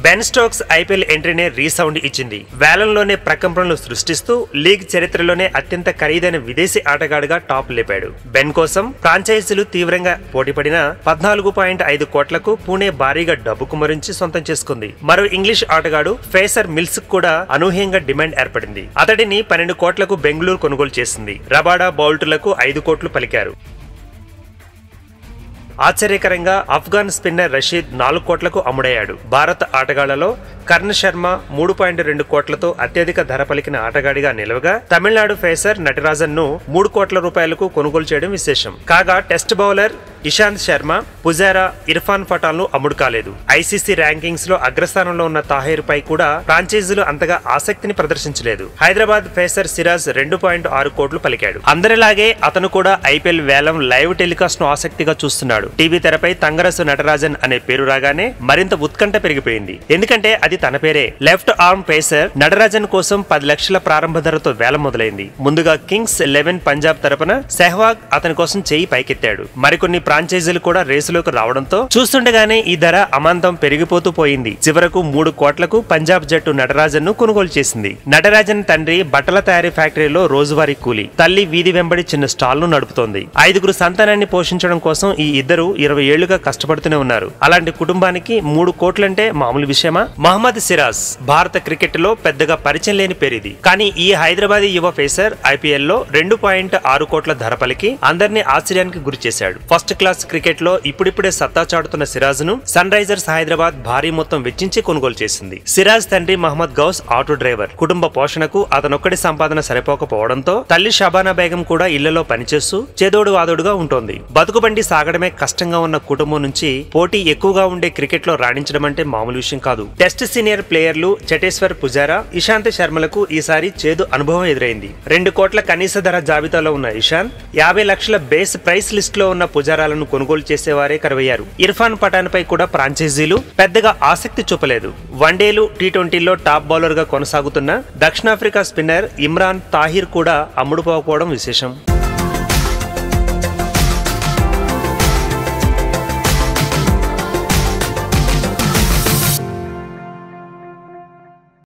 Ben Stokes IPL ఎంట్రీనే resound ఇచ్చింది. వేలంలోనే ప్రకంపనలు సృష్టిస్తూ లీగ్ చరిత్రలోనే అత్యంత ఖరీదైన విదేశీ ఆటగాడుగా టాప్ లేపాడు. బెన్ కోసం ఫ్రాంచైజీలు తీవ్రంగా పోటీపడిన 14.5 కోట్లకు పూణే భారీగా డబ్బు కుమరించి సొంతం చేసుకుంది. మరో ఇంగ్లీష్ ఆటగాడు ఫేసర్ మిల్స్ కూడా అనూహ్యంగా డిమాండ్ ఏర్పడింది. అతడిని 12 కోట్లకు బెంగళూరు కొనుగోలు చేసింది. రబాడా బౌల్టులకు 5 కోట్లు పలికారు. ఆశ్చర్యకరంగా ఆఫ్ఘాన్ స్పిన్నర్ రషీద్ 4 కోట్లకు అమ్ముడయ్యాడు. భారత ఆటగాళ్లలో కర్ణ్ శర్మ 3.2 కోట్లతో అత్యధిక ధర పలికిన ఆటగాడిగా నిలవగా, తమిళనాడు ఫేసర్ నటరాజన్ ను 3 కోట్ల రూపాయలకు కొనుగోలు చేయడం విశేషం. కాగా టెస్ట్ బౌలర్ ఇషాంత్ శర్మ, పుజారా, ఇర్ఫాన్ పఠాన్ లు అమ్ముడు కాలేదు. ఐసీసీ ర్యాంకింగ్స్ లో అగ్రస్థానంలో ఉన్న తాహిర్ పై కూడా ఫ్రాంచైజీలు అంతగా ఆసక్తిని ప్రదర్శించలేదు. హైదరాబాద్ ఫేసర్ సిరాజ్ 2.6 కోట్లు పలికాడు. అందరిలాగే అతను కూడా ఐపీఎల్ వేలం లైవ్ టెలికాస్ట్ ను ఆసక్తిగా చూస్తున్నాడు. టీవీ తెరపై తంగరసు నటరాజన్ అనే పేరు రాగానే మరింత ఉత్కంఠ పెరిగిపోయింది. ఎందుకంటే అది తన పేరే. లెఫ్ట్ ఆర్మ్ పేసర్ నటరాజన్ కోసం 10 లక్షల ప్రారంభ ధరతో వేలం మొదలైంది. ముందుగా కింగ్స్ 11 పంజాబ్ తరపున సెహ్వాగ్ అతని కోసం చేయి పైకెత్తాడు. మరికొన్ని ఫ్రాంచైజీలు కూడా రేసులోకి రావడంతో చూస్తుండగానే ఈ ధర అమాంతం పెరిగిపోతూ పోయింది. చివరకు 3 కోట్లకు పంజాబ్ జట్టు నటరాజన్ ను కొనుగోలు చేసింది. నటరాజన్ తండ్రి బట్టల తయారీ ఫ్యాక్టరీలో రోజువారీ కూలీ, తల్లి వీధి వెంబడి చిన్న స్టాల్ ను నడుపుతోంది. 5 సంతానాన్ని పోషించడం కోసం ఈ ఇద్దరు 20 ఏళ్లుగా కష్టపడుతూనే ఉన్నారు. అలాంటి కుటుంబానికి 3 కోట్లంటే మామూలు విషయమా? మహమ్మద్ సిరాజ్ భారత క్రికెట్ లో పెద్దగా పరిచయం లేని పేరిది. కానీ ఈ హైదరాబాదీ యువ ఫేసర్ ఐపీఎల్ లో 2.6 కోట్ల ధర పలికి అందరినీ ఆశ్చర్యానికి గురి చేశాడు. ఫస్ట్ క్లాస్ క్రికెట్ లో ఇప్పుడిప్పుడే సత్తా చాటుతున్న సిరాజ్ ను సన్ రైజర్స్ హైదరాబాద్ భారీ మొత్తం వెచ్చించి కొనుగోలు చేసింది. సిరాజ్ తండ్రి మహమ్మద్ గౌస్ ఆటో డ్రైవర్. కుటుంబ పోషణకు అతనొక్కడి సంపాదన సరిపోకపోవడంతో తల్లి షబానా బేగం కూడా ఇళ్లలో పనిచేస్తూ చేదోడు వాదోడుగా ఉంటోంది. బతుకుబండి సాగడమే కష్టంగా ఉన్న కుటుంబం నుంచి పోటీ ఎక్కువగా ఉండే క్రికెట్ లో రాణించడం అంటే మామూలు విషయం కాదు. టెస్ట్ సీనియర్ ప్లేయర్లు చటేశ్వర్ పుజారా, ఇషాంత్ శర్మలకు ఈసారి చేదు అనుభవం ఎదురైంది. 2 కోట్ల కనీస ధర జాబితాలో ఉన్న ఇషాంత్ 50 లక్షల బేస్ ప్రైస్ లిస్ట్ లో ఉన్న పుజారాలను కొనుగోలు చేసేవారే కరువయ్యారు. ఇర్ఫాన్ పఠాన్ పై కూడా ఫ్రాంచైజీలు పెద్దగా ఆసక్తి చూపలేదు. వన్డేలు, టీ20లో టాప్ బౌలర్ గా కొనసాగుతున్న దక్షిణాఫ్రికా స్పిన్నర్ ఇమ్రాన్ తాహిర్ కూడా అమ్ముడుపోకపోవడం విశేషం.